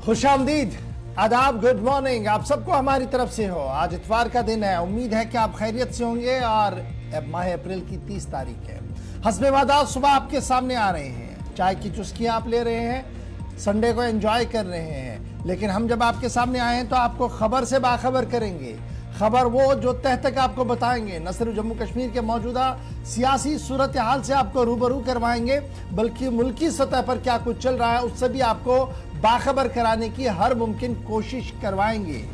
खुशामदीद, आदाब, good morning आप सबको हमारी तरफ से हो। आज इतवार का दिन है, उम्मीद है कि आप खैरियत से होंगे और माह अप्रैल की 30 तारीख है। हस्बे वादा सुबह आपके सामने आ रहे हैं, चाय की चुस्कियां आप ले रहे हैं, संडे को एंजॉय कर रहे हैं। लेकिन हम जब आपके सामने आए हैं तो आपको खबर से बाखबर करेंगे। खबर वो जो तह तक आपको बताएंगे, न सिर्फ जम्मू कश्मीर के मौजूदा सियासी सूरत हाल से आपको रूबरू करवाएंगे, बल्कि मुल्की सतह पर क्या कुछ चल रहा है उससे भी आपको बाखबर कराने की हर मुमकिन कोशिश करवाएंगे।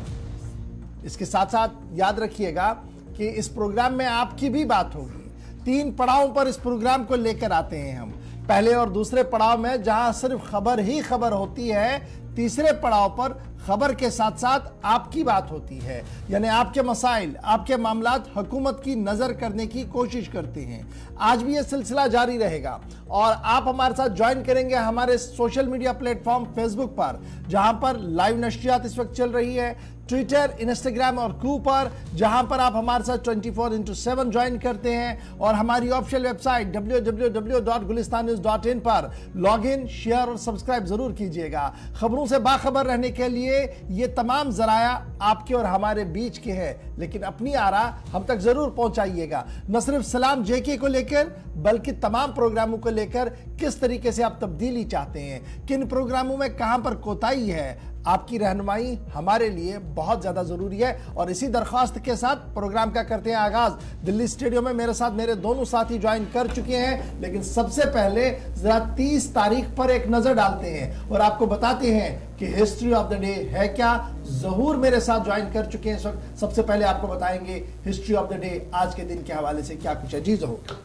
इसके साथ साथ याद रखिएगा कि इस प्रोग्राम में आपकी भी बात होगी। 3 पड़ावों पर इस प्रोग्राम को लेकर आते हैं हम। पहले और दूसरे पड़ाव में जहां सिर्फ खबर ही खबर होती है, तीसरे पड़ाव पर खबर के साथ साथ आपकी बात होती है, यानी आपके मसाइल, आपके मामलात हुकूमत की नजर करने की कोशिश करते हैं। आज भी यह सिलसिला जारी रहेगा और आप हमारे साथ ज्वाइन करेंगे हमारे सोशल मीडिया प्लेटफॉर्म फेसबुक पर, जहां पर लाइव नशरियात इस वक्त चल रही है, ट्विटर, इंस्टाग्राम और कू पर, जहां पर आप हमारे साथ 24/7 ज्वाइन करते हैं, और हमारी ऑफिशियल वेबसाइट www.gulistannews.in पर लॉग इन, शेयर और सब्सक्राइब जरूर कीजिएगा। खबरों से बाखबर रहने के लिए ये तमाम जराया आपके और हमारे बीच के हैं, लेकिन अपनी आरा हम तक जरूर पहुंचाइएगा। न सिर्फ सलाम जेके को लेकर बल्कि तमाम प्रोग्रामों को लेकर किस तरीके से आप तब्दीली चाहते हैं, किन प्रोग्रामों में कहां पर कोताही है, आपकी रहनुमाई हमारे लिए बहुत ज्यादा जरूरी है। और इसी दरख्वास्त के साथ प्रोग्राम का करते हैं आगाज। दिल्ली स्टेडियम में मेरे साथ मेरे दोनों साथी ज्वाइन कर चुके हैं, लेकिन सबसे पहले जरा 30 तारीख पर एक नजर डालते हैं और आपको बताते हैं कि हिस्ट्री ऑफ द डे है क्या। जहूर मेरे साथ ज्वाइन कर चुके हैं इस वक्त। सबसे पहले आपको बताएंगे हिस्ट्री ऑफ द डे, आज के दिन के हवाले से क्या कुछ है। जी जहूर।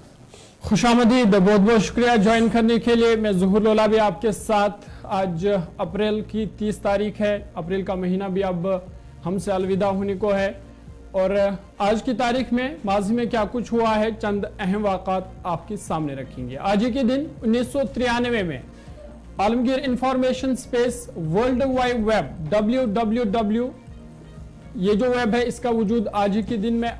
खुशामदीद, बहुत बहुत शुक्रिया ज्वाइन करने के लिए। मैं ज़हूर लोला भी आपके साथ। आज अप्रैल की 30 तारीख है, अप्रैल का महीना भी अब हमसे अलविदा होने को है। और आज की तारीख में माजी में क्या कुछ हुआ है, चंद अहम वाक़ात आपके सामने रखेंगे। आज ही के दिन 1993 में Alamgir information space world wide web WWW, ये जो वेब है इसका वजूद आज ही के दिन में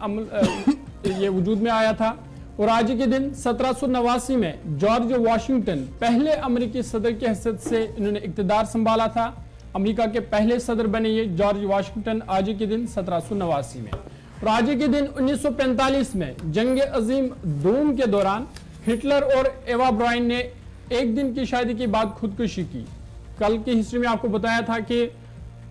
ये वजूद में आया था। और आज के दिन 1789 में जॉर्ज वाशिंगटन पहले अमेरिकी सदर की हैसियत से इन्होंने इक़्तिदार संभाला था। अमेरिका के पहले सदर बने ये जॉर्ज वाशिंगटन आज के दिन 1789 में। और आज के दिन 1945 में जंग अजीम दोम के दौरान हिटलर और एवा ब्राउन ने एक दिन की शादी के बाद खुदकुशी की। कल की हिस्ट्री में आपको बताया था कि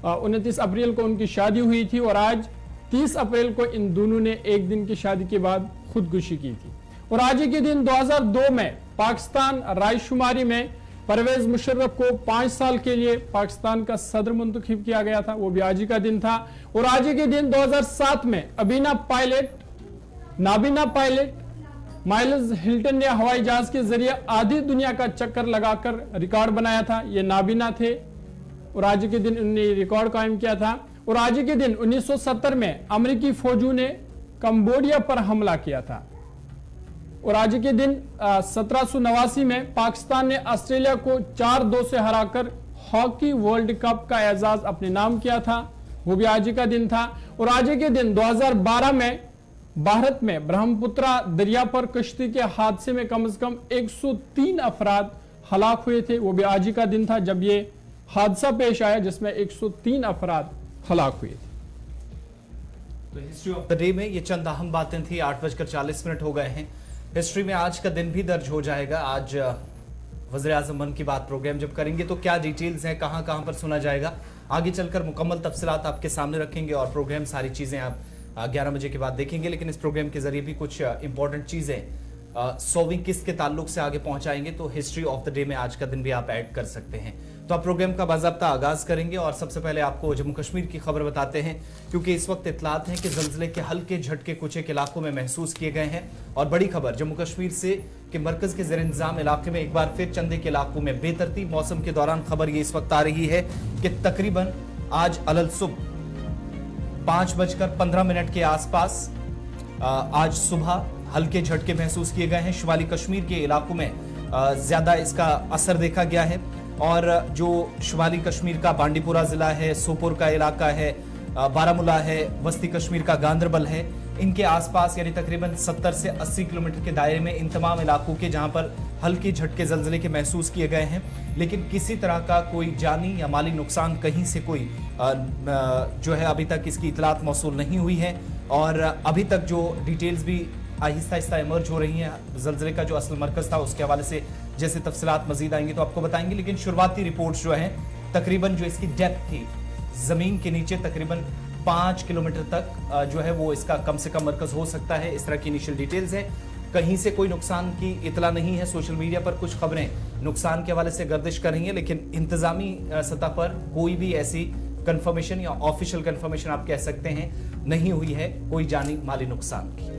29 अप्रैल को उनकी शादी हुई थी और आज 30 अप्रैल को इन दोनों ने एक दिन की शादी के बाद खुदकुशी की थी। और आज के दिन 2002 में पाकिस्तान रायशुमारी में परवेज मुशर्रफ को 5 साल के लिए पाकिस्तान का सदर मुंतखब किया गया था, वो भी आज ही का दिन था। और आज के दिन 2007 में नाबीना पायलट माइल्स हिल्टन ने हवाई जहाज के जरिए आधी दुनिया का चक्कर लगाकर रिकॉर्ड बनाया था। ये नाबीना थे और आज के दिन उन्होंने रिकॉर्ड कायम किया था। और आज के दिन 1970 में अमेरिकी फौजों ने कंबोडिया पर हमला किया था। और आज के दिन 1789 में पाकिस्तान ने ऑस्ट्रेलिया को 4-2 से हराकर हॉकी वर्ल्ड कप का एजाज अपने नाम किया था, वो भी आज का दिन था। और आज के दिन 2012 में भारत में ब्रह्मपुत्रा दरिया पर कश्ती के हादसे में कम से कम 103 अफराद हलाक हुए थे, वो भी आज का दिन था जब ये हादसा पेश आया जिसमें 103 अफराद हलाक हुए थे। तो हिस्ट्री ऑफ द डे में ये चंद अहम बातें थी। 8:40 हो गए हैं। हिस्ट्री में आज का दिन भी दर्ज हो जाएगा। आज वज़ीर-ए-आज़म मन की बात प्रोग्राम जब करेंगे तो क्या डिटेल्स हैं, कहां कहां पर सुना जाएगा, आगे चलकर मुकम्मल तफसीलात आपके सामने रखेंगे और प्रोग्राम सारी चीजें आप 11 बजे के बाद देखेंगे। लेकिन इस प्रोग्राम के जरिए भी कुछ इंपॉर्टेंट चीजें सोविंग किस्त के ताल्लुक से आगे पहुंचाएंगे, तो हिस्ट्री ऑफ द डे में आज का दिन भी आप ऐड कर सकते हैं। तो आप प्रोग्राम का बाज़ाब्ता आगाज करेंगे और सबसे पहले आपको जम्मू कश्मीर की खबर बताते हैं, क्योंकि इस वक्त इत्तलात हैं कि ज़ल्ज़ले के हल्के झटके कुछ एक इलाकों में महसूस किए गए हैं। और बड़ी खबर जम्मू कश्मीर से कि मरकज के ज़ेर इंतज़ाम इलाके में एक बार फिर चंद एक इलाकों में बेतरतीब मौसम के दौरान खबर ये इस वक्त आ रही है कि तकरीबन आज अलल सुबह 5:15 के आसपास आज सुबह हल्के झटके महसूस किए गए हैं। शुमाली कश्मीर के इलाकों में ज्यादा इसका असर देखा गया है। और जो शुमाली कश्मीर का बांडीपुरा जिला है, सोपोर का इलाका है, बारामूला है, वस्ती कश्मीर का गांदरबल है, इनके आसपास यानी तकरीबन 70 से 80 किलोमीटर के दायरे में इन तमाम इलाकों के जहां पर हल्के झटके ज़लज़ले के महसूस किए गए हैं, लेकिन किसी तरह का कोई जानी या माली नुकसान कहीं से कोई जो है अभी तक इसकी इतलात मौसूल नहीं हुई है। और अभी तक जो डिटेल्स भी आहिस्ता आहिस्ता इमर्ज हो रही हैं, ज़लज़ले का जो असल मरकज़ था उसके हवाले से जैसे तफसीलात मजीद आएंगी तो आपको बताएंगे। लेकिन शुरुआती रिपोर्ट्स जो हैं, तकरीबन जो इसकी डेप्थ थी ज़मीन के नीचे तकरीबन 5 किलोमीटर तक जो है वो इसका कम से कम मरकज़ हो सकता है, इस तरह की इनिशियल डिटेल्स है। कहीं से कोई नुकसान की इतला नहीं है। सोशल मीडिया पर कुछ खबरें नुकसान के हवाले से गर्दिश कर रही हैं, लेकिन इंतजामी सतह पर कोई भी ऐसी कंफर्मेशन या ऑफिशियल कंफर्मेशन आप कह सकते हैं नहीं हुई है कोई जानी माली नुकसान की।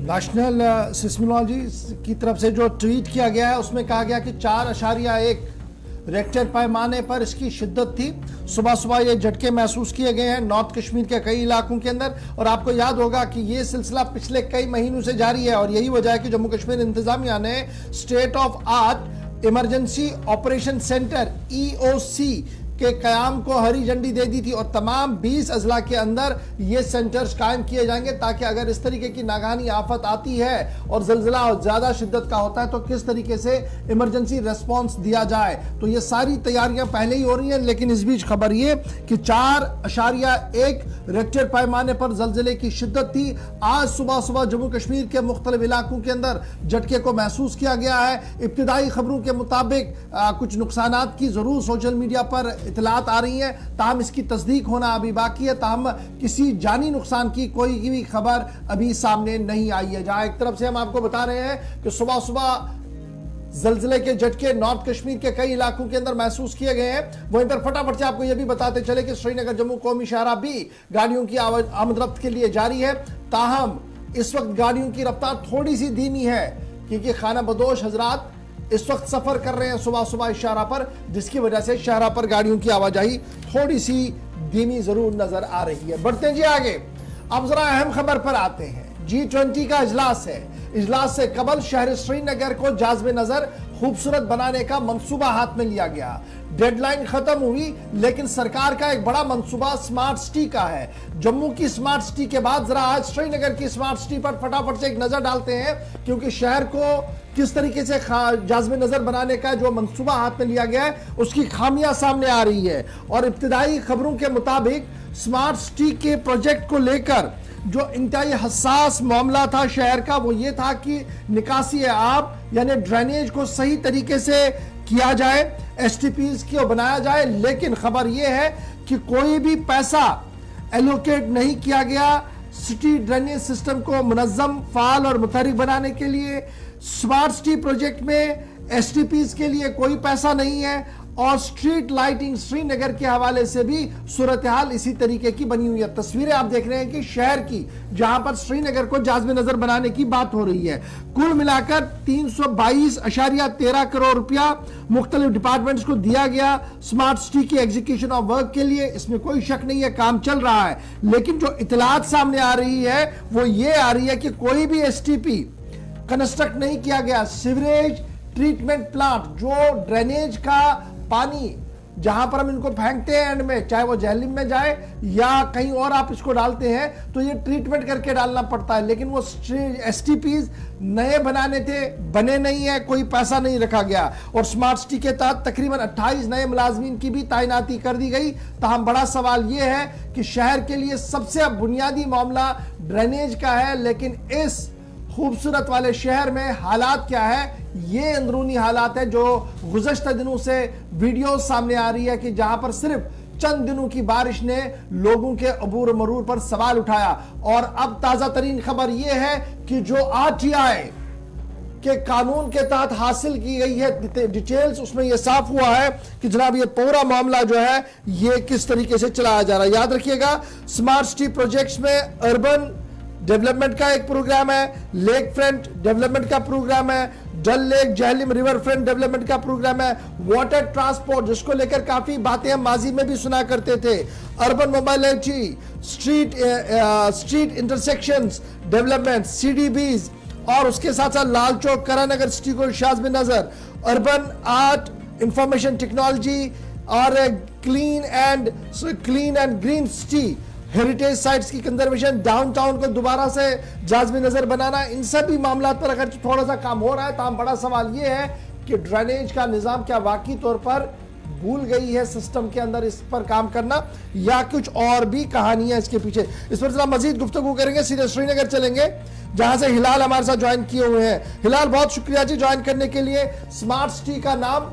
नेशनल सिस्मोलॉजी की तरफ से जो ट्वीट किया गया है उसमें कहा गया कि 4.1 रेक्टर पैमाने पर इसकी शिद्दत थी। सुबह सुबह ये झटके महसूस किए गए हैं नॉर्थ कश्मीर के कई इलाकों के अंदर। और आपको याद होगा कि ये सिलसिला पिछले कई महीनों से जारी है और यही वजह है कि जम्मू कश्मीर इंतजामिया ने state of art emergency operation centre EOC के कयाम को हरी झंडी दे दी थी और तमाम 20 अजला के अंदर ये सेंटर्स कायम किए जाएंगे ताकि अगर इस तरीके की नागानी आफत आती है और जल्जला ज्यादा शिद्दत का होता है तो किस तरीके से इमरजेंसी रेस्पॉन्स दिया जाए। तो ये सारी तैयारियां पहले ही हो रही हैं, लेकिन इस बीच खबर ये कि 4.1 रेक्टर पैमाने पर जल्जले की शिद्दत थी। आज सुबह सुबह जम्मू कश्मीर के मुख्तलिफ इलाकों के अंदर झटके को महसूस किया गया है। इब्तिदाई खबरों के मुताबिक कुछ नुकसानात की जरूर सोशल मीडिया पर इतलात आ रही हैं, ताहम इसकी तस्दीक होना अभी बाकी है। ताहम किसी जानी नुकसान की कोई भी खबर अभी सामने नहीं आई है। जहां एक तरफ से हम आपको बता रहे हैं कि सुबह सुबह जल्जले के झटके नॉर्थ कश्मीर के कई इलाकों के अंदर महसूस किए गए हैं, वहीं पर फटाफट से आपको यह भी बताते चले कि श्रीनगर जम्मू कौमी शाहराह भी गाड़ियों की आमद-रफ्त के लिए जारी है। ताहम इस वक्त गाड़ियों की रफ्तार थोड़ी सी धीमी है क्योंकि खाना बदोश हजरात इस वक्त सफर कर रहे हैं सुबह सुबह इस शाहराह पर, जिसकी वजह से शाहराह पर गाड़ियों की आवाजाही थोड़ी सी धीमी जरूर नजर आ रही है। बढ़ते हैं जी आगे। अब जरा अहम खबर पर आते हैं। G20 का इजलास है। इजलास से कबल शहर श्रीनगर को जाज़्बे नजर खूबसूरत बनाने का मंसूबा हाथ में लिया गया। डेडलाइन खत्म हुई, लेकिन सरकार का एक बड़ा मंसूबा स्मार्ट सिटी का है। जम्मू की स्मार्ट सिटी के बाद जरा आज श्रीनगर की स्मार्ट सिटी पर फटाफट से एक नजर डालते हैं, क्योंकि शहर को किस तरीके से जाज़्बे नजर बनाने का जो मंसूबा हाथ में लिया गया है उसकी खामियां सामने आ रही है। और इब्तिदाई खबरों के मुताबिक स्मार्ट सिटी के प्रोजेक्ट को लेकर जो इंतहाई हसास मामला था शहर का, वो ये था कि निकासी आब यानी ड्रेनेज को सही तरीके से किया जाए, STPs को बनाया जाए। लेकिन खबर यह है कि कोई भी पैसा एलोकेट नहीं किया गया सिटी ड्रेनेज सिस्टम को मुनज़्ज़म, फाल और मुतहरिक बनाने के लिए। स्मार्ट सिटी प्रोजेक्ट में STPs के लिए कोई पैसा नहीं है और स्ट्रीट लाइटिंग श्रीनगर के हवाले से भी सूरत हाल इसी तरीके की बनी हुई है। तस्वीरें आप देख रहे हैं कि शहर की, जहां पर श्रीनगर को जाज़्बे नजर बनाने की बात हो रही है। कुल मिलाकर 322.13 करोड़ रुपया मुख्तलिफ डिपार्टमेंट्स को दिया गया स्मार्ट सिटी की एग्जीक्यूशन ऑफ वर्क के लिए। इसमें कोई शक नहीं है, काम चल रहा है। लेकिन जो इतलात सामने आ रही है वो ये आ रही है कि कोई भी STP कंस्ट्रक्ट नहीं किया गया। सीवरेज ट्रीटमेंट प्लांट, जो ड्रेनेज का पानी जहां पर हम इनको फेंकते हैं एंड में, चाहे वो जहलिम में जाए या कहीं और आप इसको डालते हैं, तो ये ट्रीटमेंट करके डालना पड़ता है। लेकिन वो STPs नए बनाने थे, बने नहीं है, कोई पैसा नहीं रखा गया। और स्मार्ट सिटी के तहत तकरीबन 28 नए मुलाजमीन की भी तैनाती कर दी गई। ताहम बड़ा सवाल ये है कि शहर के लिए सबसे बुनियादी मामला ड्रेनेज का है, लेकिन इस खूबसूरत वाले शहर में हालात क्या है, ये अंदरूनी हालात है जो गुज़श्ता दिनों से वीडियो सामने आ रही है कि जहां पर सिर्फ चंद दिनों की बारिश ने लोगों के अबूर मरूर पर सवाल उठाया। और अब ताजा तरीन खबर यह है कि जो RTI के कानून के तहत हासिल की गई है डिटेल्स, उसमें यह साफ हुआ है कि जनाब ये पूरा मामला जो है ये किस तरीके से चलाया जा रहा है। याद रखिएगा, स्मार्ट सिटी प्रोजेक्ट्स में अर्बन डेवलपमेंट का एक प्रोग्राम है, लेक फ्रंट डेवलपमेंट का प्रोग्राम है, Dal lake Jhelum river front development का प्रोग्राम है, वाटर ट्रांसपोर्ट जिसको लेकर काफी बातें हम माजी में भी सुना करते थे, urban mobility, street intersections development CDBs, और उसके साथ साथ लाल चौक करानगर सिटी को जाज़्बे नजर, अर्बन आर्ट, इंफॉर्मेशन टेक्नोलॉजी और clean and green city, heritage sites की कंजर्वेशन, डाउनटाउन को दोबारा से जाज़मी नजर बनाना, इन सभी मामलों पर अगर थोड़ा सा काम हो रहा है, तमाम बड़ा सवाल यह है कि ड्रेनेज का निजाम क्या वाकई तौर पर भूल गई है सिस्टम के अंदर इस पर काम करना, या कुछ और भी कहानी है इसके पीछे। इस पर जरा मजीद गुफ्तगू करेंगे, सीधे श्रीनगर चलेंगे जहां से हिलाल हमारे साथ ज्वाइन किए हुए हैं। हिलाल, बहुत शुक्रिया जी ज्वाइन करने के लिए। स्मार्ट सिटी का नाम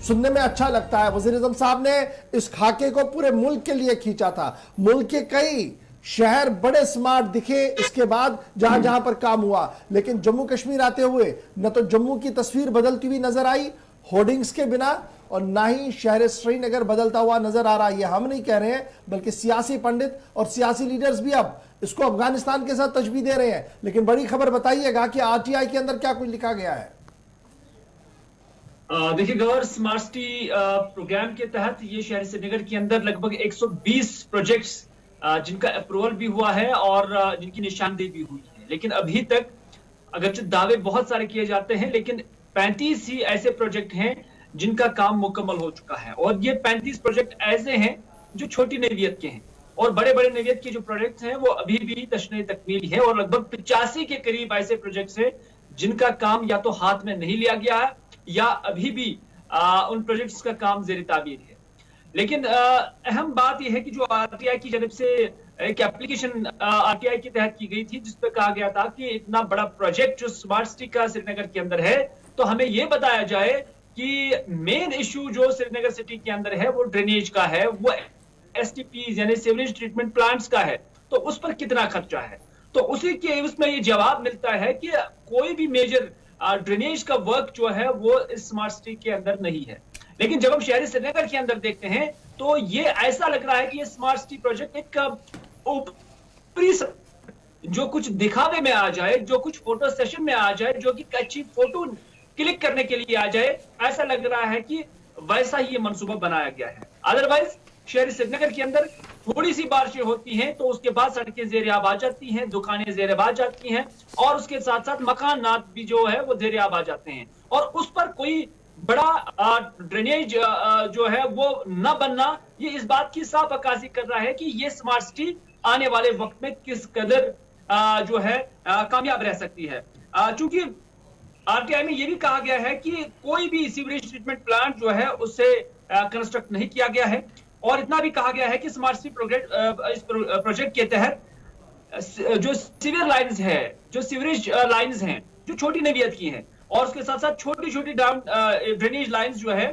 सुनने में अच्छा लगता है, वज़ीर-ए-आज़म साहब ने इस खाके को पूरे मुल्क के लिए खींचा था, मुल्क के कई शहर बड़े स्मार्ट दिखे इसके बाद जहां जहां पर काम हुआ, लेकिन जम्मू कश्मीर आते हुए न तो जम्मू की तस्वीर बदलती हुई नजर आई होर्डिंग्स के बिना, और ना ही शहर श्रीनगर बदलता हुआ नजर आ रहा है। ये हम नहीं कह रहे हैं, बल्कि सियासी पंडित और सियासी लीडर्स भी अब इसको अफगानिस्तान के साथ तशबीह दे रहे हैं। लेकिन बड़ी खबर बताइएगा कि आरटीआई के अंदर क्या कुछ लिखा गया है। देखिए गवर, स्मार्ट सिटी प्रोग्राम के तहत ये शहर श्रीनगर के अंदर लगभग 120 प्रोजेक्ट्स जिनका अप्रूवल भी हुआ है और जिनकी निशानदेही भी हुई है, लेकिन अभी तक अगरचे दावे बहुत सारे किए जाते हैं, लेकिन 35 ही ऐसे प्रोजेक्ट हैं जिनका काम मुकम्मल हो चुका है। और ये 35 प्रोजेक्ट ऐसे हैं जो छोटी नौइयत के हैं, और बड़े बड़े नौइयत के जो प्रोजेक्ट्स हैं वो अभी भी तशरीह तकमील है, और लगभग 85 के करीब ऐसे प्रोजेक्ट्स हैं जिनका काम या तो हाथ में नहीं लिया गया है या अभी भी उन प्रोजेक्ट्स का काम ज़ेर ताबीर है। लेकिन अहम बात यह है कि जो आरटीआई की तरफ से एक एप्लीकेशन आरटीआई के तहत की गई थी, जिस पर कहा गया था कि इतना बड़ा प्रोजेक्ट जो स्मार्ट सिटी का श्रीनगर के अंदर है, तो हमें यह बताया जाए कि मेन इशू जो श्रीनगर सिटी के अंदर है वो ड्रेनेज का है, वो एसटीपी यानी सीवरेज ट्रीटमेंट प्लांट्स का है, तो उस पर कितना खर्चा है। तो उसी के उसमें ये जवाब मिलता है कि कोई भी मेजर ड्रेनेज का वर्क जो है वो इस स्मार्ट सिटी के अंदर नहीं है। लेकिन जब हम शहरी श्रीनगर के अंदर देखते हैं तो ये ऐसा लग रहा है कि ये स्मार्ट सिटी प्रोजेक्ट एक ऊपरी जो कुछ दिखावे में आ जाए, जो कुछ फोटो सेशन में आ जाए, जो कि अच्छी फोटो क्लिक करने के लिए आ जाए, ऐसा लग रहा है कि वैसा ही ये मंसूबा बनाया गया है। अदरवाइज शहरी श्रीनगर के अंदर थोड़ी सी बारिशें होती हैं तो उसके बाद सड़कें ज़ेर-ए-आब आ जाती हैं, दुकानें ज़ेर-ए-आब आ जाती हैं, और उसके साथ साथ मकानात भी जो है वो ज़ेर-ए-आब आ जाते हैं, और उस पर कोई बड़ा ड्रेनेज जो है वो न बनना ये इस बात की साफ अक्कासी कर रहा है कि ये स्मार्ट सिटी आने वाले वक्त में किस कदर जो है कामयाब रह सकती है। चूंकि आरटीआई में ये भी कहा गया है कि कोई भी सीवरेज ट्रीटमेंट प्लांट जो है उससे कंस्ट्रक्ट नहीं किया गया है, और इतना भी कहा गया है कि स्मार्ट सिटी इस प्रोजेक्ट के तहत जो सीवर लाइंस है, जो सीवरेज लाइंस हैं, जो छोटी नौइयत की हैं, और उसके साथ साथ छोटी छोटी ड्रेनेज लाइंस जो है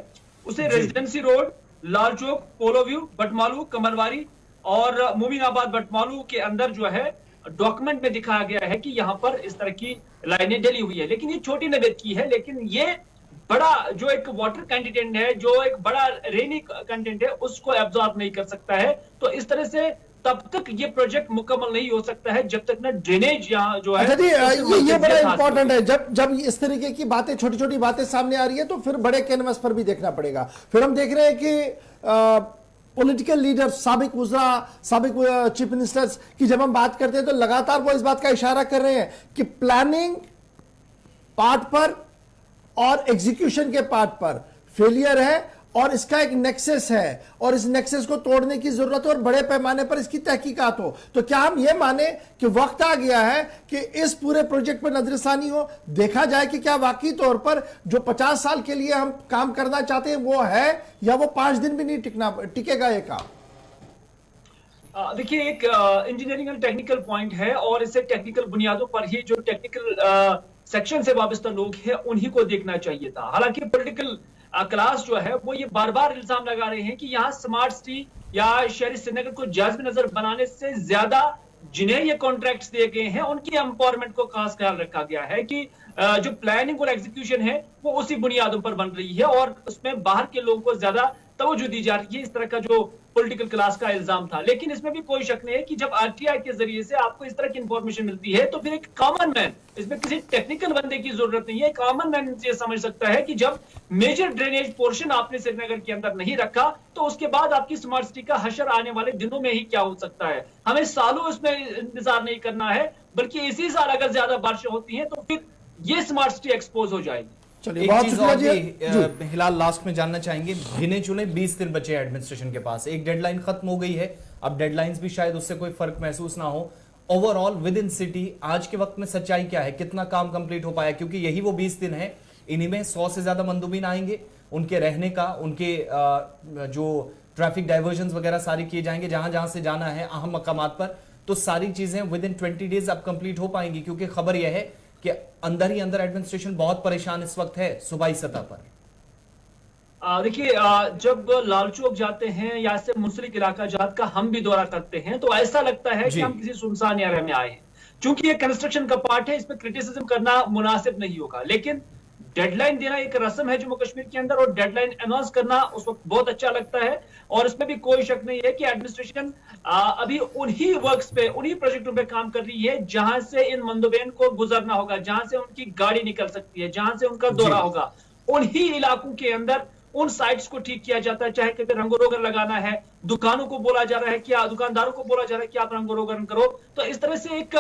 उसे रेजिडेंसी रोड, लाल चौक, पोलो व्यू, बटमालू, कमरवारी और मोमिनाबाद बटमालू के अंदर जो है डॉक्यूमेंट में दिखाया गया है कि यहाँ पर इस तरह की लाइनें डली हुई है। लेकिन ये छोटी नौइयत की है, लेकिन ये बड़ा जो एक वाटर कंटेंट है, जो एक बड़ा रेनी कंटेंट है, उसको एब्जॉर्ब नहीं कर सकता है। तो इस तरह से तब तक ये प्रोजेक्ट मुकम्मल नहीं हो सकता है जब तक ना ड्रेनेज यहाँ जो है। अच्छा जी, ये बड़ा इंपॉर्टेंट है। जब इस तरीके की बातें, छोटी छोटी बातें सामने आ रही है तो फिर बड़े कैनवस पर भी देखना पड़ेगा। फिर हम देख रहे हैं कि पॉलिटिकल लीडर्स, साबिक वज़रा, साबिक चीफ मिनिस्टर्स की जब हम बात करते हैं तो लगातार वो इस बात का इशारा कर रहे हैं कि प्लानिंग पार्ट पर और एग्जीक्यूशन के पार्ट पर फेलियर है, और इसका एक नेक्सस है, और इस नेक्सस को तोड़ने की जरूरत है, और बड़े पैमाने पर इसकी तहकीकात हो। तो क्या हम ये माने कि वक्त आ गया है कि इस पूरे प्रोजेक्ट पर नजरसानी हो, देखा जाए कि क्या वाकई तौर पर जो 50 साल के लिए हम काम करना चाहते हैं वो है, या वो 5 दिन भी नहीं टिकेगा ये काम? देखिए, एक इंजीनियरिंग एंड टेक्निकल पॉइंट है, और इसे टेक्निकल बुनियादों पर ही जो टेक्निकल सेक्शन से वाबस्ता लोग हैं उन्हीं को देखना चाहिए था। हालांकि पॉलिटिकल क्लास जो है वो ये बार बार इल्जाम लगा रहे हैं कि यहाँ स्मार्ट सिटी या शहरी श्रीनगर को जाज़ब नजर बनाने से ज्यादा जिन्हें ये कॉन्ट्रैक्ट्स दिए गए हैं उनकी एम्पावरमेंट को खास ख्याल रखा गया है कि जो प्लानिंग और एग्जीक्यूशन है वो उसी बुनियादों पर बन रही है, और उसमें बाहर के लोगों को ज्यादा तवज्जो दी जा रही है। इस तरह का जो पॉलिटिकल क्लास का इल्जाम था, लेकिन इसमें भी कोई शक नहीं है कि जब आरटीआई के जरिए से आपको इस तरह की इंफॉर्मेशन मिलती है तो फिर एक कॉमन मैन, इसमें किसी टेक्निकल बंदे की जरूरत नहीं है, कॉमन मैन ये समझ सकता है कि जब मेजर ड्रेनेज पोर्शन आपने श्रीनगर के अंदर नहीं रखा तो उसके बाद आपकी स्मार्ट सिटी का हशर आने वाले दिनों में ही क्या हो सकता है। हमें सालों इसमें इंतजार नहीं करना है, बल्कि इसी साल अगर ज्यादा बारिशें होती हैं तो फिर ये स्मार्ट सिटी एक्सपोज हो जाएगी। चलिए, एक बहुत चीज शुक्रिया और जी। भी हिलाल लास्ट में जानना चाहेंगे, गिने चुने 20 दिन बचे एडमिनिस्ट्रेशन के पास, एक डेडलाइन खत्म हो गई है, अब डेडलाइंस भी शायद उससे कोई फर्क महसूस ना हो। ओवरऑल विद इन सिटी आज के वक्त में सच्चाई क्या है, कितना काम कंप्लीट हो पाया? क्योंकि यही वो 20 दिन है, इन्हीं में 100 से ज्यादा मंदुबीन आएंगे, उनके रहने का, उनके जो ट्रैफिक डाइवर्जन वगैरह सारी किए जाएंगे, जहां जहां से जाना है अहम मकामात पर, तो सारी चीजें विद इन 20 डेज अब कंप्लीट हो पाएंगी। क्योंकि खबर यह है कि अंदर ही अंदर एडमिनिस्ट्रेशन बहुत परेशान इस वक्त है सूबाई सतह पर। देखिए, जब लाल चौक जाते हैं या ऐसे मुंसलिक इलाका जात का हम भी दौरा करते हैं तो ऐसा लगता है कि हम किसी सुनसान एरिया में आए हैं। चूंकि ये कंस्ट्रक्शन का पार्ट है, इस पर क्रिटिसिज्म करना मुनासिब नहीं होगा, लेकिन डेडलाइन देना एक रस्म है जम्मू कश्मीर के अंदर, और डेडलाइन अनाउंस करना उस वक्त बहुत अच्छा लगता है। और इसमें भी कोई शक नहीं है कि एडमिनिस्ट्रेशन अभी उन्हीं वर्क्स पे, उन्हीं प्रोजेक्टों पे काम कर रही है जहां से इन मंदोबेन को गुजरना होगा, जहां से उनकी गाड़ी निकल सकती है, जहां से उनका दौरा होगा, उन्हीं इलाकों के अंदर उन साइट्स को ठीक किया जाता है। चाहे कभी रंगो रोगन लगाना है, दुकानों को बोला जा रहा है कि दुकानदारों को बोला जा रहा है कि आप रंगो रोगन करो। तो इस तरह से एक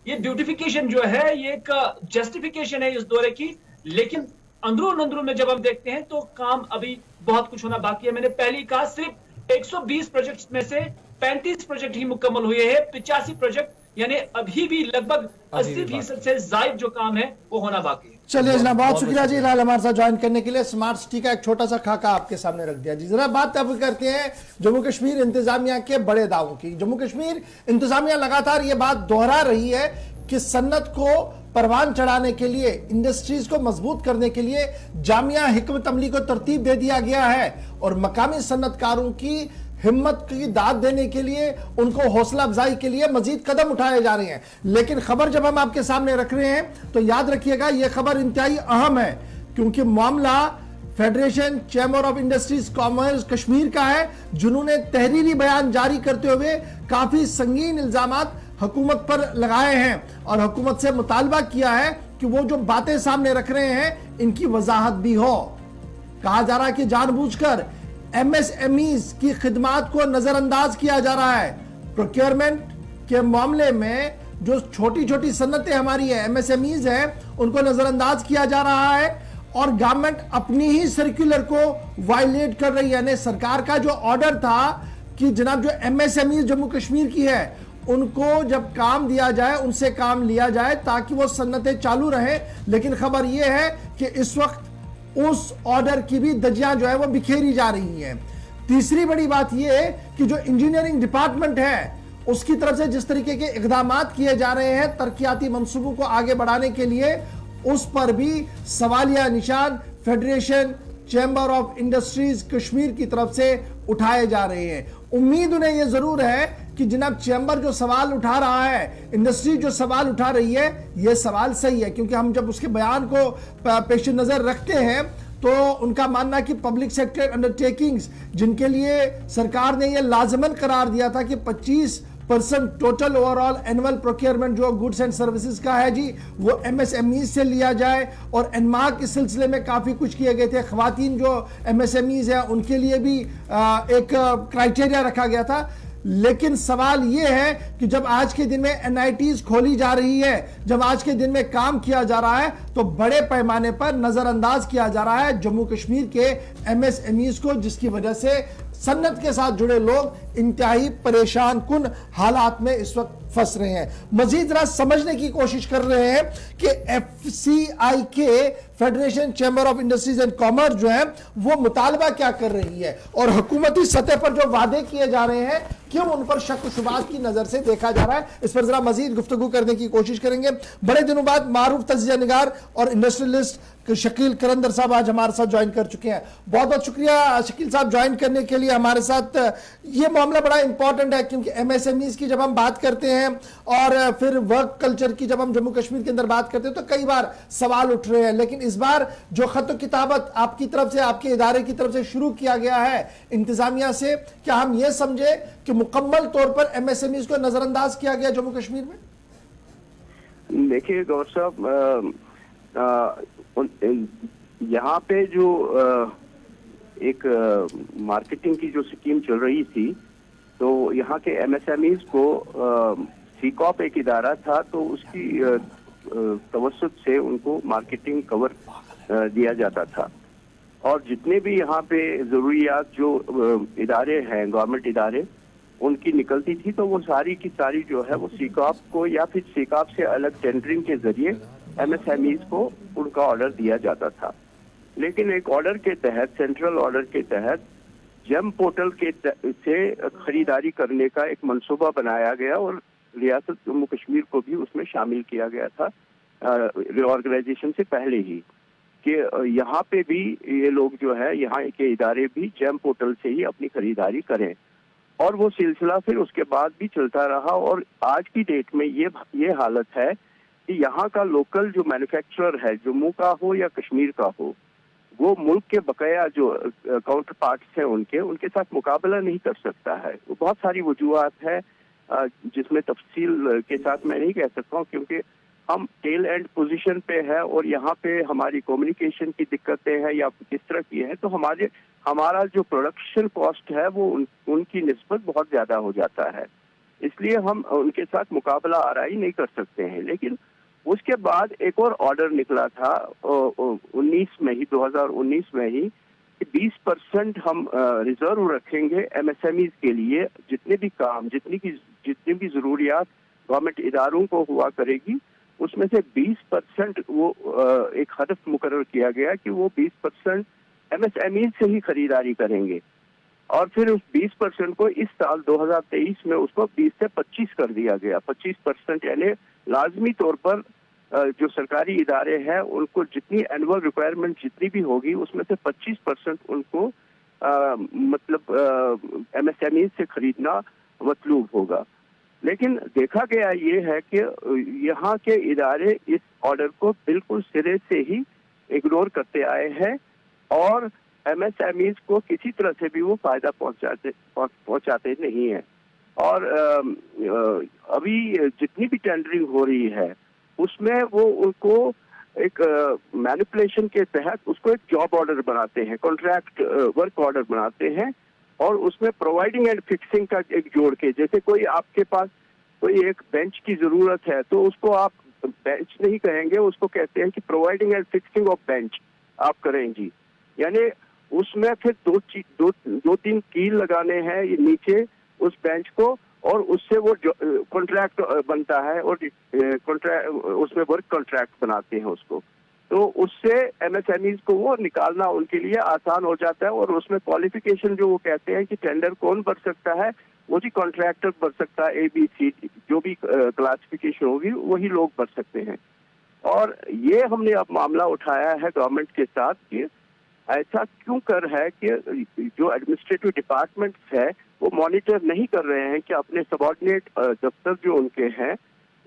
ये ब्यूटिफिकेशन जो है, ये एक जस्टिफिकेशन है इस दौरे की। लेकिन अंदरून में जब हम देखते हैं तो काम अभी बहुत कुछ होना बाकी है। मैंने पहले ही कहा, सिर्फ 120 प्रोजेक्ट्स में से 35 प्रोजेक्ट ही मुकम्मल हुए हैं, 85 प्रोजेक्ट यानी अभी भी लगभग 80% से ज्यादा जो काम है वो होना बाकी है। चलिए जनाब, बहुत शुक्रिया जी लाल हमारे साथ ज्वाइन करने के लिए। स्मार्ट सिटी का एक छोटा सा खाका आपके सामने रख दिया जी। जरा बात अब करते हैं जम्मू कश्मीर इंतजामिया के बड़े दावों की। जम्मू कश्मीर इंतजामिया लगातार ये बात दोहरा रही है कि सन्नत को परवान चढ़ाने के लिए, इंडस्ट्रीज को मजबूत करने के लिए जामिया हिकमत अमली को तरतीब दे दिया गया है और मकामी सन्नतकारों की हिम्मत की दाद देने के लिए, उनको हौसला अफजाई के लिए मजीद कदम उठाए जा रहे हैं। लेकिन खबर जब हम आपके सामने रख रहे हैं तो याद रखिएगा यह खबर इंतहाई अहम है, क्योंकि मामला federation chamber of industries commerce Kashmir का है, जिन्होंने तहरीरी बयान जारी करते हुए काफी संगीन इल्जामात हुकूमत पर लगाए हैं और हुकूमत से मुतालबा किया है कि वो जो बातें सामने रख रहे हैं इनकी वजाहत भी हो। कहा जा रहा है कि जानबूझकर एमएसएमईज की खिदमात को नजरअंदाज किया जा रहा है। प्रोक्योरमेंट के मामले में जो छोटी छोटी सन्नतें हमारी है, एमएसएमईज है, उनको नजरअंदाज किया जा रहा है और गवर्नमेंट अपनी ही सर्कुलर को वायलेट कर रही है। यानी सरकार का जो ऑर्डर था कि जनाब जो एमएसएमईज जम्मू कश्मीर की है उनको जब काम दिया जाए, उनसे काम लिया जाए ताकि वो सन्नतें चालू रहे। लेकिन खबर यह है कि इस वक्त उस ऑर्डर की भी धज्जियां जो है वो बिखेरी जा रही हैं। तीसरी बड़ी बात यह है कि जो इंजीनियरिंग डिपार्टमेंट है उसकी तरफ से जिस तरीके के इकदामात किए जा रहे हैं तरक्याती मंसूबों को आगे बढ़ाने के लिए, उस पर भी सवालिया निशान federation chamber of industries Kashmir की तरफ से उठाए जा रहे हैं। उम्मीद उन्हें यह जरूर है कि जनाब चैम्बर जो सवाल उठा रहा है, इंडस्ट्री जो सवाल उठा रही है, यह सवाल सही है, क्योंकि हम जब उसके बयान को पेश नजर रखते हैं तो उनका मानना कि पब्लिक सेक्टर अंडरटेकिंग्स जिनके लिए सरकार ने यह लाजमन करार दिया था कि 25% टोटल ओवरऑल एनुअल प्रोक्योरमेंट जो गुड्स एंड सर्विसेज का है जी, वो एमएसएमई से लिया जाए और एनमार्क इस सिलसिले में काफी कुछ किए गए थे। खवातीन जो एमएसएमईज है उनके लिए भी एक क्राइटेरिया रखा गया था। लेकिन सवाल यह है कि जब आज के दिन में एनआईटीज खोली जा रही है, जब आज के दिन में काम किया जा रहा है, तो बड़े पैमाने पर नजरअंदाज किया जा रहा है जम्मू कश्मीर के एमएसएमईज को, जिसकी वजह से सन्नत के साथ जुड़े लोग इंतहाई परेशान कुन हालात में इस वक्त फंस रहे हैं। मजीद जरा समझने की कोशिश कर रहे हैं कि एफसीआई के federation chamber of industries and commerce जो है वो मुतालबा क्या कर रही है और हुकूमती सतह पर जो वादे किए जा रहे हैं क्यों उन पर शक शुबात की नजर से देखा जा रहा है। इस पर जरा मजीद गुफ्तगू करने की कोशिश करेंगे। बड़े दिनों बाद मारूफ तजिया निगार और इंडस्ट्रियलिस्ट शकील करंदर साहब आज हमारे साथ ज्वाइन कर चुके हैं। बहुत बहुत शुक्रिया शकील साहब ज्वाइन करने के लिए हमारे साथ। ये मामला बड़ा इंपॉर्टेंट है क्योंकि एमएसएमईज की जब हम बात करते हैं और फिर वर्क कल्चर की जब हम जम्मू कश्मीर के अंदर बात करते हैं तो कई बार सवाल उठ रहे हैं। लेकिन इस बार जो खत किताबत आपकी तरफ से, आपके इदारे की तरफ से शुरू किया गया है इंतजामिया से, क्या हम ये समझे कि मुकम्मल तौर पर एमएसएमईज को नजरअंदाज किया गया जम्मू कश्मीर में? देखिए गौर साहब, यहाँ पे जो एक मार्केटिंग की जो स्कीम चल रही थी, तो यहाँ के एमएसएमईज को सीकॉप एक इदारा था, तो उसकी तवस्सुत से उनको मार्केटिंग कवर दिया जाता था। और जितने भी यहाँ पे जरूरियात जो इदारे हैं, गवर्नमेंट इदारे, उनकी निकलती थी तो वो सारी की सारी जो है वो सीकॉप को या फिर सीकॉप से अलग टेंडरिंग के जरिए एमएसएमईज को उनका ऑर्डर दिया जाता था। लेकिन एक ऑर्डर के तहत, सेंट्रल ऑर्डर के तहत जेम पोर्टल के से खरीदारी करने का एक मंसूबा बनाया गया और रियासत जम्मू कश्मीर को भी उसमें शामिल किया गया था रिऑर्गेनाइजेशन से पहले ही, कि यहाँ पे भी ये लोग जो है, यहाँ के इदारे भी जेम पोर्टल से ही अपनी खरीदारी करें। और वो सिलसिला फिर उसके बाद भी चलता रहा और आज की डेट में ये हालत है कि यहाँ का लोकल जो मैन्युफैक्चरर है, जम्मू का हो या कश्मीर का हो, वो मुल्क के बकाया जो काउंटर पार्ट्स हैं उनके साथ मुकाबला नहीं कर सकता है। वो बहुत सारी वजूहात है जिसमें तफसील के साथ मैं नहीं कह सकता हूँ, क्योंकि हम टेल एंड पोजीशन पे है और यहाँ पे हमारी कम्युनिकेशन की दिक्कतें हैं या किस तरह की है, तो हमारा जो प्रोडक्शन कॉस्ट है वो उनकी निस्बत बहुत ज्यादा हो जाता है, इसलिए हम उनके साथ मुकाबला आराई नहीं कर सकते हैं। लेकिन उसके बाद एक और ऑर्डर निकला था 2019 में ही कि 20% हम रिजर्व रखेंगे एमएसएमईज के लिए। जितने भी काम, जितनी भी जरूरियात गवर्नमेंट इदारों को हुआ करेगी, उसमें से 20% वो एक हदफ मुकर्रर किया गया कि वो 20% एमएसएमईज से ही खरीदारी करेंगे। और फिर उस 20% को इस साल 2023 में उसको 20 से 25 कर दिया गया। 25% यानी लाजमी तौर पर जो सरकारी इदारे हैं उनको जितनी एनुअल रिक्वायरमेंट जितनी भी होगी उसमें से 25% उनको मतलब एमएसएमई से खरीदना मतलूब होगा। लेकिन देखा गया ये है कि यहाँ के इदारे इस ऑर्डर को बिल्कुल सिरे से ही इग्नोर करते आए हैं और एमएसएमईज को किसी तरह से भी वो फायदा पहुंचाते नहीं है। और अभी जितनी भी टेंडरिंग हो रही है उसमें वो उनको एक मैनिपुलेशन के तहत उसको एक जॉब ऑर्डर बनाते हैं, कॉन्ट्रैक्ट वर्क ऑर्डर बनाते हैं और उसमें प्रोवाइडिंग एंड फिक्सिंग का एक जोड़ के, जैसे कोई आपके पास कोई एक बेंच की जरूरत है तो उसको आप बेंच नहीं कहेंगे, उसको कहते हैं कि providing and fixing of bench आप करेंगी। यानी उसमें फिर दो तीन कील लगाने हैं नीचे उस बेंच को और उससे वो कॉन्ट्रैक्ट बनता है और उसमें वर्क कॉन्ट्रैक्ट बनाते हैं उसको, तो उससे एमएसएमईज को वो निकालना उनके लिए आसान हो जाता है। और उसमें क्वालिफिकेशन जो वो कहते हैं कि टेंडर कौन भर सकता है, वो जी कॉन्ट्रैक्टर भर सकता है, ABC जो भी क्लासिफिकेशन होगी वही लोग भर सकते हैं। और ये हमने अब मामला उठाया है गवर्नमेंट के साथ कि ऐसा क्यों कर है कि जो एडमिनिस्ट्रेटिव डिपार्टमेंट्स है वो मॉनिटर नहीं कर रहे हैं कि अपने सबऑर्डिनेट दफ्तर जो उनके हैं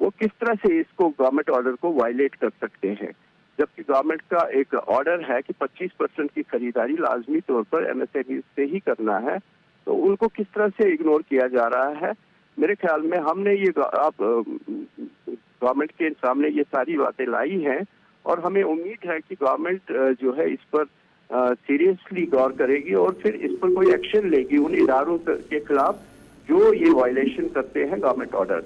वो किस तरह से इसको गवर्नमेंट ऑर्डर को वायलेट कर सकते हैं, जबकि गवर्नमेंट का एक ऑर्डर है कि 25% की खरीदारी लाजमी तौर पर एमएसएमई से ही करना है, तो उनको किस तरह से इग्नोर किया जा रहा है। मेरे ख्याल में हमने ये आप गवर्नमेंट के सामने ये सारी बातें लाई हैं और हमें उम्मीद है कि गवर्नमेंट जो है इस पर सीरियसली गौर करेगी और फिर इस पर कोई एक्शन लेगी उन इदारों के खिलाफ जो ये वायलेशन करते हैं गवर्नमेंट ऑर्डर।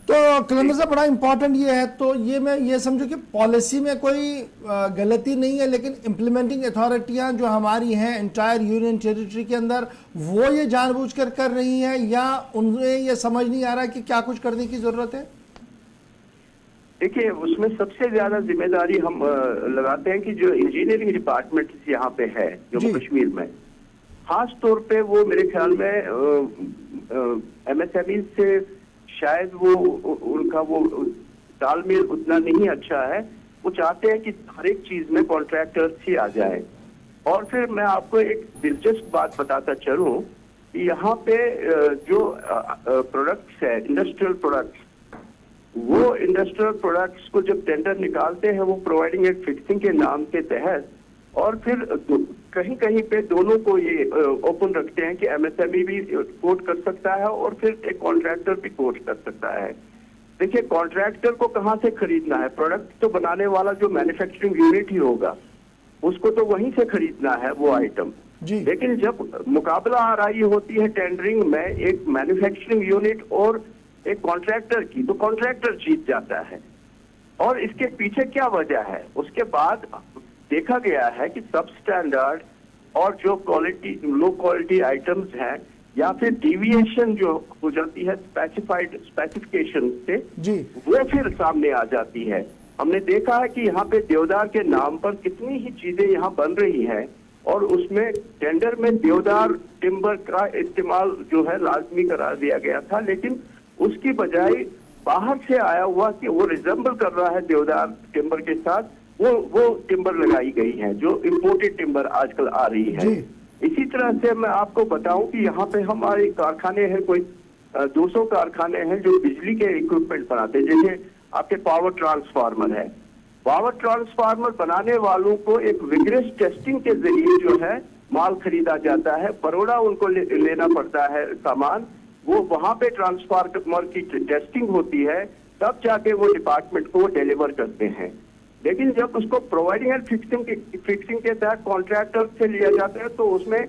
तो कलंदर साहब बड़ा इंपॉर्टेंट ये है, तो ये मैं ये समझो कि पॉलिसी में कोई गलती नहीं है, लेकिन इम्प्लीमेंटिंग अथॉरिटियां जो हमारी हैं इंटायर यूनियन टेरिटरी के अंदर वो ये जानबूझकर कर रही हैं या उन्हें ये समझ नहीं आ रहा कि क्या कुछ करने की जरूरत है। देखिए उसमें सबसे ज्यादा जिम्मेदारी हम लगाते हैं कि जो इंजीनियरिंग डिपार्टमेंट यहाँ पे है जम्मू कश्मीर में, खास तौर पे वो मेरे ख्याल में एमएसएमई से शायद वो उनका वो तालमेल उतना नहीं अच्छा है। वो चाहते हैं कि हर एक चीज में कॉन्ट्रैक्टर्स ही आ जाए। और फिर मैं आपको एक दिलचस्प बात बताता चलूं कि यहाँ पे जो प्रोडक्ट्स है इंडस्ट्रियल प्रोडक्ट्स, वो इंडस्ट्रियल प्रोडक्ट्स को जब टेंडर निकालते हैं वो प्रोवाइडिंग एंड फिक्सिंग के नाम के तहत और फिर कहीं कहीं पे दोनों को ये ओपन रखते हैं कि एमएसएमई भी कोट कर सकता है और फिर एक कॉन्ट्रैक्टर भी कोट कर सकता है। देखिए कॉन्ट्रैक्टर को कहाँ से खरीदना है, प्रोडक्ट तो बनाने वाला जो मैन्युफैक्चरिंग यूनिट ही होगा उसको तो वहीं से खरीदना है वो आइटम। लेकिन जब मुकाबला आ रही होती है टेंडरिंग में एक मैन्युफैक्चरिंग यूनिट और एक कॉन्ट्रैक्टर की, तो कॉन्ट्रैक्टर जीत जाता है। और इसके पीछे क्या वजह है। उसके बाद देखा गया है कि सब स्टैंडर्ड और जो क्वालिटी लो क्वालिटी आइटम्स हैं या फिर डिविएशन जो हो जाती है स्पेसिफाइड स्पेसिफिकेशन से जी वो फिर सामने आ जाती है। हमने देखा है कि यहाँ पे देवदार के नाम पर कितनी ही चीजें यहाँ बन रही हैं और उसमें टेंडर में देवदार टिम्बर का इस्तेमाल जो है लाजमी करार दिया गया था, लेकिन उसकी बजाय बाहर से आया हुआ कि वो रिजेंबल कर रहा है देवदार टिम्बर के साथ वो टिम्बर लगाई गई है जो इम्पोर्टेड टिम्बर आजकल आ रही है। इसी तरह से मैं आपको बताऊं कि यहाँ पे हमारे कारखाने हैं, कोई 200 कारखाने हैं जो बिजली के इक्विपमेंट बनाते हैं। जैसे आपके पावर ट्रांसफार्मर है, पावर ट्रांसफार्मर बनाने वालों को एक विग्रेस टेस्टिंग के जरिए जो है माल खरीदा जाता है, बड़ौदा उनको लेना पड़ता है सामान, वो वहां पे ट्रांसफार्मर की टेस्टिंग होती है, तब जाके वो डिपार्टमेंट को डिलीवर करते हैं। लेकिन जब उसको प्रोवाइडिंग एंड फिक्सिंग के तहत कॉन्ट्रैक्टर से लिया जाता है तो उसमें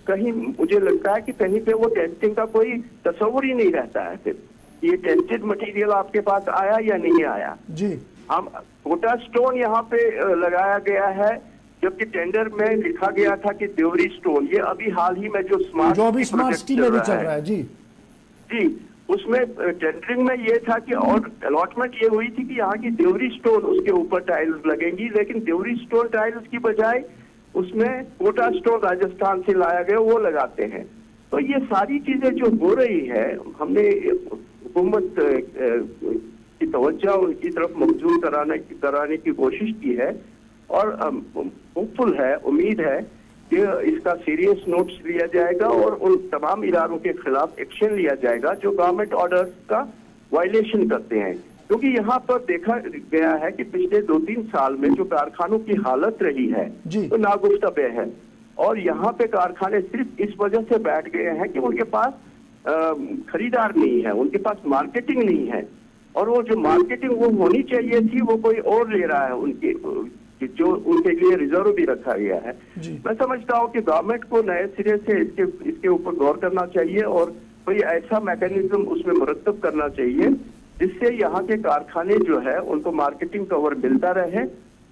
कहीं मुझे लगता है कि कहीं पे वो टेस्टिंग का कोई तस्वुर ही नहीं रहता है फिर ये टेस्टेड मटेरियल आपके पास आया या नहीं आया। जी हम कोटा स्टोन यहाँ पे लगाया गया है, जबकि टेंडर में लिखा गया था कि देवरी स्टोन, ये अभी हाल ही में जो स्मार्ट सिटी में भी चल रहा है जी उसमें टेंडरिंग में ये था कि और अलॉटमेंट ये हुई थी कि यहाँ की देवरी स्टोन उसके ऊपर टाइल्स लगेंगी, लेकिन देवरी स्टोन टाइल्स की बजाय उसमें कोटा स्टोन राजस्थान से लाया गया वो लगाते हैं। तो ये सारी चीजें जो हो रही है, हमने हुकूमत की तवज्जो उनकी तरफ मबजूल कराने की कोशिश की है और होपफुल है, उम्मीद है कि इसका सीरियस नोट्स लिया जाएगा और उन तमाम इदारों के खिलाफ एक्शन लिया जाएगा जो गवर्नमेंट ऑर्डर्स का वायलेशन करते हैं। क्योंकि यहाँ पर देखा गया है कि पिछले 2-3 साल में जो कारखानों की हालत रही है तो नागुफ्तबे है और यहाँ पे कारखाने सिर्फ इस वजह से बैठ गए हैं कि उनके पास खरीदार नहीं है, उनके पास मार्केटिंग नहीं है और वो जो मार्केटिंग वो होनी चाहिए थी वो कोई और ले रहा है, उनके जो उनके लिए रिजर्व भी रखा गया है। मैं समझता हूँ कि गवर्नमेंट को नए सिरे से इसके ऊपर गौर करना चाहिए और कोई ऐसा मैकेनिज्म उसमें मुरतब करना चाहिए जिससे यहाँ के कारखाने जो है उनको मार्केटिंग कवर मिलता रहे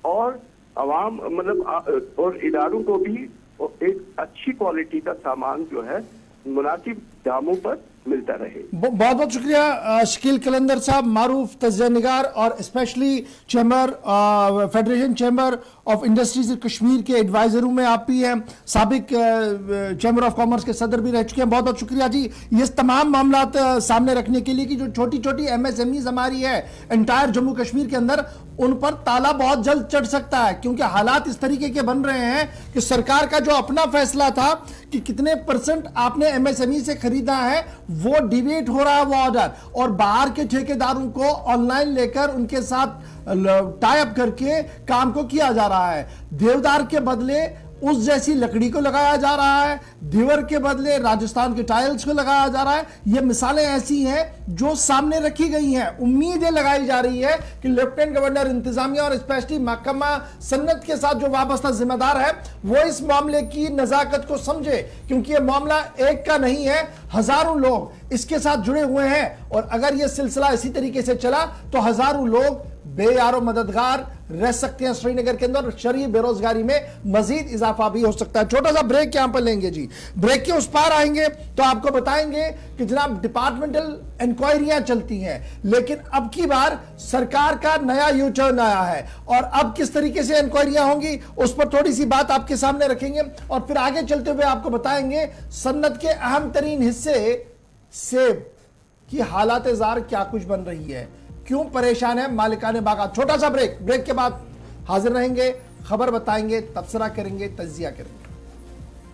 और आवाम मतलब और इदारों को भी एक अच्छी क्वालिटी का सामान जो है मुनासिब दामों पर मिलता रहे। बहुत बहुत शुक्रिया शकील कलंदर साहब, मारूफ तज्ज़िया निगार और specially chamber federation chamber of industries Kashmir के एडवाइजरों में आप भी हैं, साबिक चैम्बर ऑफ कॉमर्स के सदर भी रह चुके हैं। बहुत बहुत शुक्रिया जी ये तमाम मामलात सामने रखने के लिए कि जो छोटी छोटी MSMEs हमारी है एंटायर जम्मू कश्मीर के अंदर, उन पर ताला बहुत जल्द चढ़ सकता है क्योंकि हालात इस तरीके के बन रहे हैं कि सरकार का जो अपना फैसला था कि कितने % आपने MSME से खरीदा है वो डिवेट हो रहा है वो ऑर्डर, और बाहर के ठेकेदारों को ऑनलाइन लेकर उनके साथ टाई अप करके काम को किया जा रहा है। देवदार के बदले उस जैसी लकड़ी को लगाया जा रहा है, दीवर के बदले राजस्थान के टाइल्स को लगाया जा रहा है। ये मिसालें ऐसी हैं जो सामने रखी गई हैं। उम्मीदें लगाई जा रही है कि लेफ्टिनेंट गवर्नर, इंतजामिया और स्पेशली महकमा सन्नत के साथ जो वाबस्ता जिम्मेदार है वो इस मामले की नजाकत को समझे, क्योंकि ये मामला एक का नहीं है, हजारों लोग इसके साथ जुड़े हुए हैं और अगर ये सिलसिला इसी तरीके से चला तो हजारों लोग बेयारो मददगार रह सकते हैं श्रीनगर के अंदर, शहरी बेरोजगारी में मजीद इजाफा भी हो सकता है। छोटा सा ब्रेक यहां पर लेंगे जी, ब्रेक के उस पार आएंगे तो आपको बताएंगे कि जनाब डिपार्टमेंटल इंक्वायरियां चलती हैं, लेकिन अब की बार सरकार का नया यू टर्न आया है और अब किस तरीके से इंक्वायरियां होंगी उस पर थोड़ी सी बात आपके सामने रखेंगे और फिर आगे चलते हुए आपको बताएंगे सन्नत के अहम तरीन हिस्से सेब की हालात जार क्या कुछ बन रही है, क्यों परेशान है मालिकाने बागात। छोटा सा ब्रेक के बाद हाजिर रहेंगे, खबर बताएंगे, तबसरा करेंगे, तज्जिया करेंगे।